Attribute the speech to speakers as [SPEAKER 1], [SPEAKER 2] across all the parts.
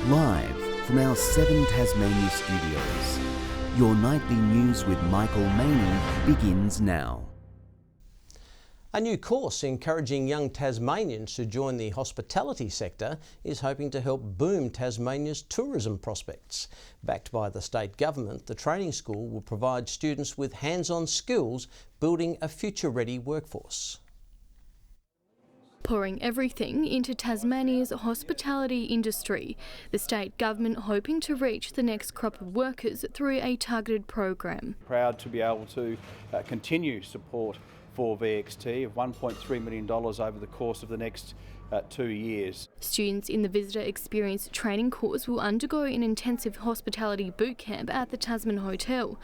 [SPEAKER 1] Live from our 7 Tasmania studios, your nightly news with Michael Maney begins now.
[SPEAKER 2] A new course encouraging young Tasmanians to join the hospitality sector is hoping to help boom Tasmania's tourism prospects. Backed by the state government, the training school will provide students with hands-on skills building a future-ready workforce.
[SPEAKER 3] Pouring everything into Tasmania's hospitality industry, the state government hoping to reach the next crop of workers through a targeted program.
[SPEAKER 4] Proud to be able to continue support for VXT of $1.3 million over the course of the next 2 years.
[SPEAKER 3] Students in the Visitor Experience training course will undergo an intensive hospitality boot camp at the Tasman Hotel,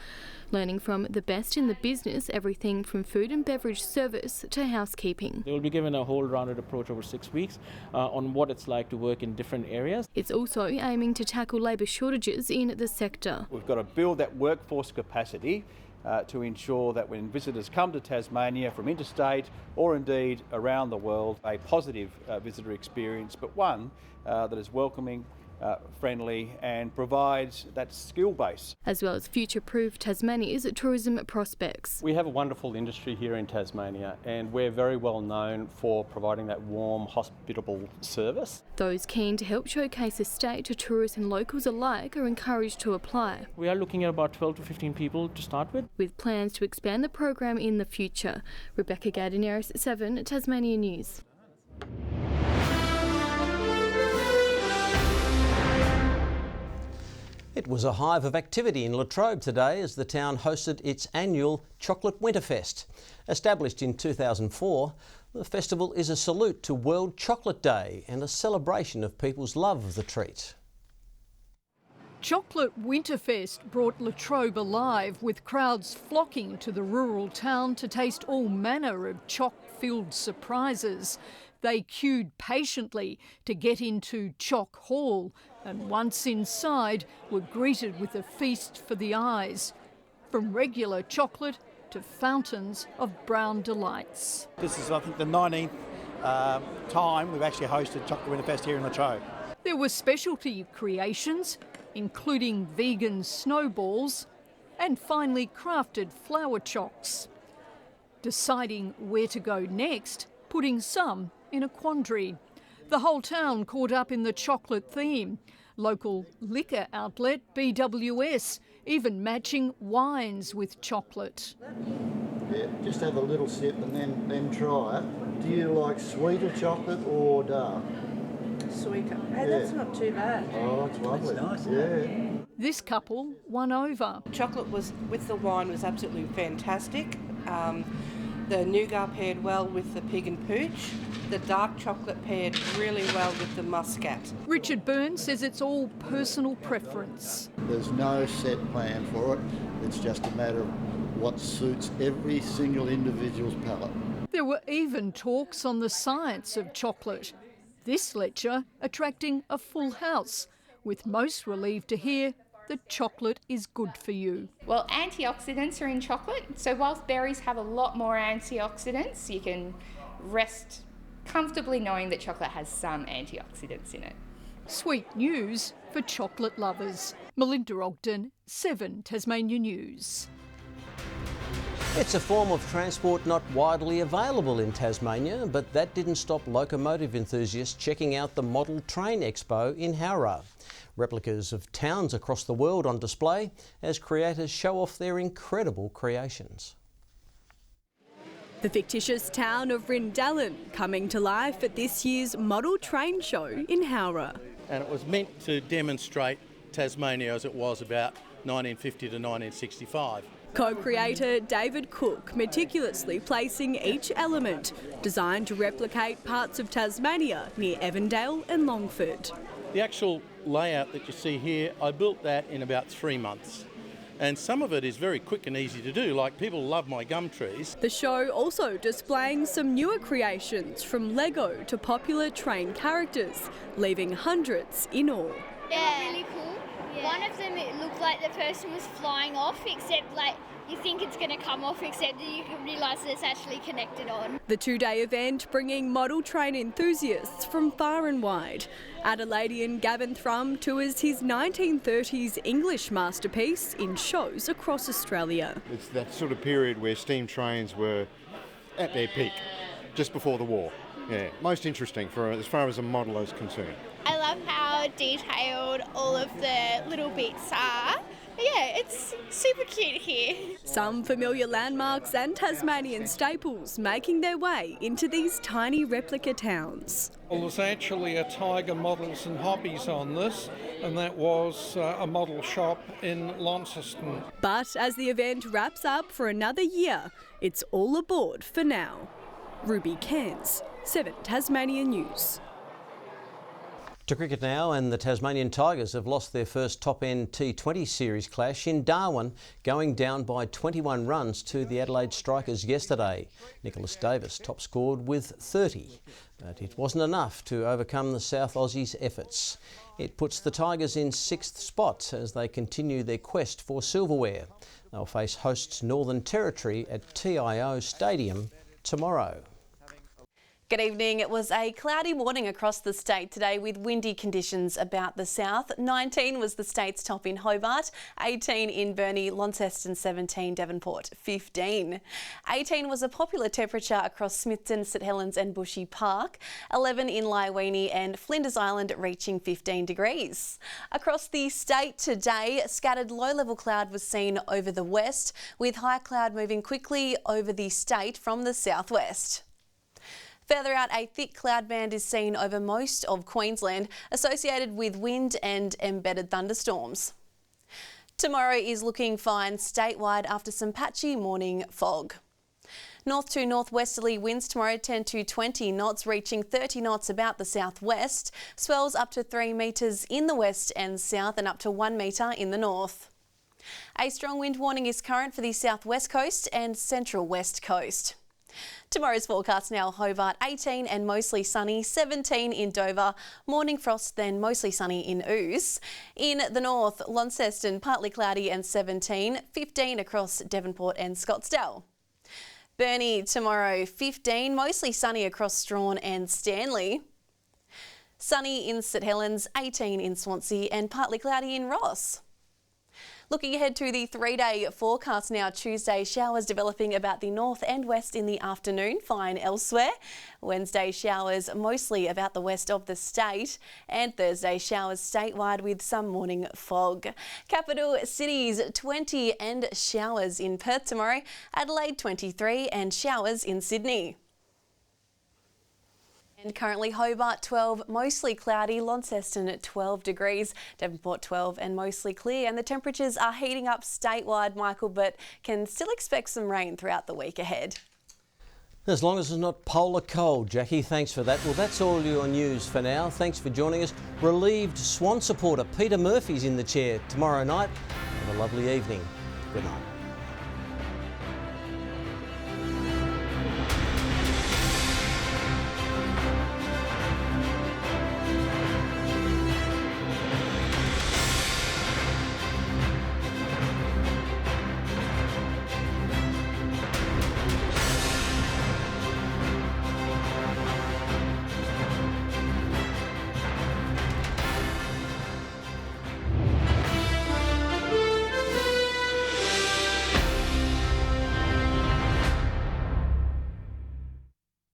[SPEAKER 3] learning from the best in the business, everything from food and beverage service to housekeeping.
[SPEAKER 5] They will be given a whole rounded approach over 6 weeks on what it's like to work in different areas.
[SPEAKER 3] It's also aiming to tackle labour shortages in the sector.
[SPEAKER 4] We've got to build that workforce capacity to ensure that when visitors come to Tasmania from interstate or indeed around the world, a positive visitor experience, but one that is welcoming, friendly and provides that skill base.
[SPEAKER 3] As well as future-proof Tasmania's tourism prospects.
[SPEAKER 6] We have a wonderful industry here in Tasmania and we're very well known for providing that warm, hospitable service.
[SPEAKER 3] Those keen to help showcase the state to tourists and locals alike are encouraged to apply.
[SPEAKER 5] We are looking at about 12 to 15 people to start with
[SPEAKER 3] plans to expand the program in the future. Rebecca Gardiner, 7 Tasmania News.
[SPEAKER 2] It was a hive of activity in Latrobe today as the town hosted its annual Chocolate Winterfest. Established in 2004, the festival is a salute to World Chocolate Day and a celebration of people's love of the treat.
[SPEAKER 7] Chocolate Winterfest brought Latrobe alive, with crowds flocking to the rural town to taste all manner of choc-filled surprises. They queued patiently to get into Choc Hall, and once inside were greeted with a feast for the eyes, from regular chocolate to fountains of brown delights.
[SPEAKER 8] This is, I think, the 19th time we've actually hosted Chocolate Winterfest here in Latrobe.
[SPEAKER 7] There were specialty creations, including vegan snowballs and finely crafted flour chocks. Deciding where to go next, putting some in a quandary. The whole town caught up in the chocolate theme. Local liquor outlet BWS even matching wines with chocolate.
[SPEAKER 9] Yeah, just have a little sip and then try it. Do you like sweeter chocolate or dark?
[SPEAKER 10] Sweeter. Hey, that's not too bad.
[SPEAKER 9] Oh, it's lovely.
[SPEAKER 10] That's nice.
[SPEAKER 9] Yeah.
[SPEAKER 7] This couple won over.
[SPEAKER 10] Chocolate was with the wine was absolutely fantastic. The nougat paired well with the pig and pooch. The dark chocolate paired really well with the muscat.
[SPEAKER 7] Richard Byrne says it's all personal preference.
[SPEAKER 9] There's no set plan for it. It's just a matter of what suits every single individual's palate.
[SPEAKER 7] There were even talks on the science of chocolate. This lecture attracting a full house, with most relieved to hear that chocolate is good for you.
[SPEAKER 11] Well, antioxidants are in chocolate, so whilst berries have a lot more antioxidants, you can rest comfortably knowing that chocolate has some antioxidants in it.
[SPEAKER 7] Sweet news for chocolate lovers. Melinda Ogden, 7 Tasmania News.
[SPEAKER 2] It's a form of transport not widely available in Tasmania, but that didn't stop locomotive enthusiasts checking out the Model Train Expo in Howrah. Replicas of towns across the world on display as creators show off their incredible creations.
[SPEAKER 12] The fictitious town of Rindallan coming to life at this year's Model Train Show in Howrah.
[SPEAKER 13] And it was meant to demonstrate Tasmania as it was about 1950 to 1965.
[SPEAKER 12] Co-creator David Cook meticulously placing each element, designed to replicate parts of Tasmania near Evandale and Longford.
[SPEAKER 13] The actual layout that you see here, I built that in about 3 months. And some of it is very quick and easy to do, like people love my gum trees.
[SPEAKER 12] The show also displaying some newer creations, from Lego to popular train characters, leaving hundreds in all.
[SPEAKER 14] Yeah, really cool. Yeah. One of them, it looked like the person was flying off, except like you think it's going to come off, except that you can realise that it's actually connected on.
[SPEAKER 12] The two-day event bringing model train enthusiasts from far and wide. Adelaidean Gavin Thrum tours his 1930s English masterpiece in shows across Australia.
[SPEAKER 15] It's that sort of period where steam trains were at their peak, just before the war. Yeah, most interesting for as far as a model is concerned.
[SPEAKER 14] I love how detailed all of the little bits are. Yeah, it's super cute here.
[SPEAKER 12] Some familiar landmarks and Tasmanian staples making their way into these tiny replica towns.
[SPEAKER 16] Well, there's actually a Tiger Models and Hobbies on this, and that was a model shop in Launceston.
[SPEAKER 12] But as the event wraps up for another year, it's all aboard for now. Ruby Cairns, 7 Tasmania News.
[SPEAKER 2] To cricket now, and the Tasmanian Tigers have lost their first top End T20 series clash in Darwin, going down by 21 runs to the Adelaide Strikers yesterday. Nicholas Davis top scored with 30, but it wasn't enough to overcome the South Aussies' efforts. It puts the Tigers in 6th spot as they continue their quest for silverware. They'll face hosts Northern Territory at TIO Stadium tomorrow.
[SPEAKER 17] Good evening. It was a cloudy morning across the state today with windy conditions about the south. 19 was the state's top in Hobart, 18 in Burnie, Launceston 17, Devonport 15. 18 was a popular temperature across Smithton, St Helens and Bushy Park, 11 in Lyweenie and Flinders Island reaching 15 degrees. Across the state today, scattered low-level cloud was seen over the west, with high cloud moving quickly over the state from the southwest. Further out, a thick cloud band is seen over most of Queensland, associated with wind and embedded thunderstorms. Tomorrow is looking fine statewide after some patchy morning fog. North to northwesterly winds tomorrow 10 to 20 knots, reaching 30 knots about the southwest. Swells up to 3 metres in the west and south and up to 1 metre in the north. A strong wind warning is current for the southwest coast and central west coast. Tomorrow's forecast now: Hobart 18 and mostly sunny, 17 in Dover, morning frost then mostly sunny in Ouse. In the north, Launceston partly cloudy and 17, 15 across Devonport and Scottsdale. Burnie tomorrow 15, mostly sunny across Strawn and Stanley. Sunny in St Helens, 18 in Swansea and partly cloudy in Ross. Looking ahead to the 3-day forecast now: Tuesday, showers developing about the north and west in the afternoon, fine elsewhere. Wednesday, showers mostly about the west of the state. And Thursday, showers statewide with some morning fog. Capital cities 20 and showers in Perth tomorrow, Adelaide 23 and showers in Sydney. And currently Hobart 12, mostly cloudy, Launceston at 12 degrees, Devonport 12 and mostly clear. And the temperatures are heating up statewide, Michael, but can still expect some rain throughout the week ahead.
[SPEAKER 2] As long as it's not polar cold, Jackie, thanks for that. Well, that's all your news for now. Thanks for joining us. Relieved Swan supporter Peter Murphy's in the chair tomorrow night. Have a lovely evening. Good night.